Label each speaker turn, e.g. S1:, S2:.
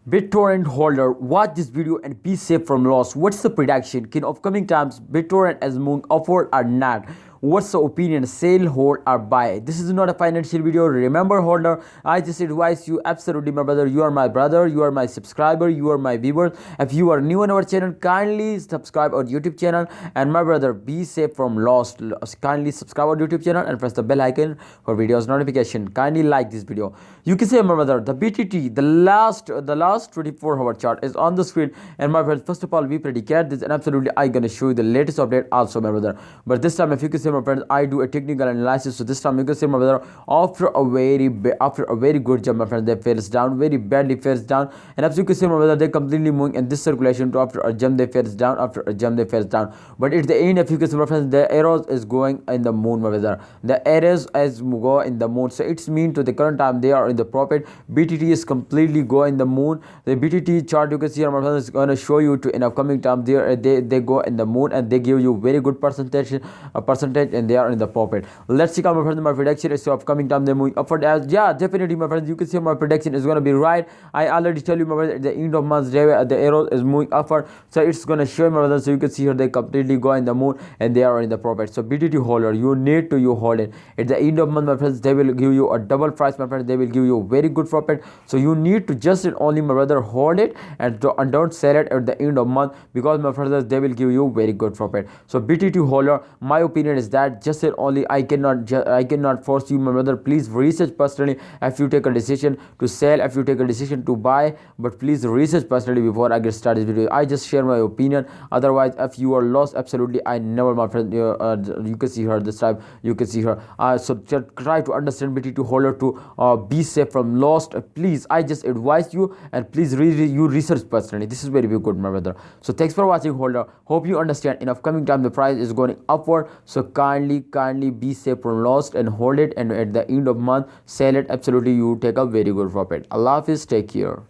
S1: BitTorrent holder, watch this video and be safe from loss. What's the prediction? Can upcoming times BitTorrent as moving upward or not? What's the opinion? Sell, hold, or buy? This is not a financial video. Remember, holder, I just advise you absolutely, my brother. You are my brother. You are my subscriber. You are my viewer. If you are new on our channel, kindly subscribe our YouTube channel. And my brother, be safe from loss. Kindly subscribe our YouTube channel and press the bell icon for videos notification. Kindly like this video. You can say, my brother, the BTT, the last 24-hour chart is on the screen. And my friends, first of all, we predicate this, and absolutely, I'm gonna show you the latest update also, my brother. But this time, if you can say, my friends, I do a technical analysis. So this time you can say, my brother, after a very good job, my friends, they fails down, very badly fails down. And as you can see, my brother, they completely moving in this circulation to after a jump they fails down, after a jump they fails down. But at the end, if you can see, my friends, the arrows is going in the moon, my brother. The arrows as go in the moon. So it's mean to the current time they are in the profit. BTT is completely go in the moon. The BTT chart you can see, my friends, is going to show you to in upcoming time they go in the moon, and they give you very good percentage, and they are in the profit. Let's see, my friends, my prediction is so upcoming time they moving upward. Yeah, definitely, my friends, you can see my prediction is going to be right. I already tell you, my friends, at the end of month the arrow is moving upward, so it's going to show, my brothers. So you can see here they completely go in the moon and they are in the profit. So BTT holder, you need to hold it. At the end of month, my friends, they will give you a double price, my friends. They will give you very good profit. So you need to just only, my brother, hold it and don't sell it at the end of month, because, my brothers, they will give you very good profit. So BTT holder, my opinion is that just it only. I cannot force you, my brother. Please research personally if you take a decision to sell, if you take a decision to buy, but please research personally before I get started this video. I just share my opinion. Otherwise, if you are lost, absolutely, I never, my friend. You can see her this time. You can see her. So just try to understand BTT holder to be safe from lost. Please, I just advise you, and please you research personally. This is very good, my brother. So thanks for watching, holder. Hope you understand. In upcoming time, the price is going upward. So kindly be safe from lost and hold it, and at the end of month sell it. Absolutely, you take a very good profit. Allah Hafiz, take care.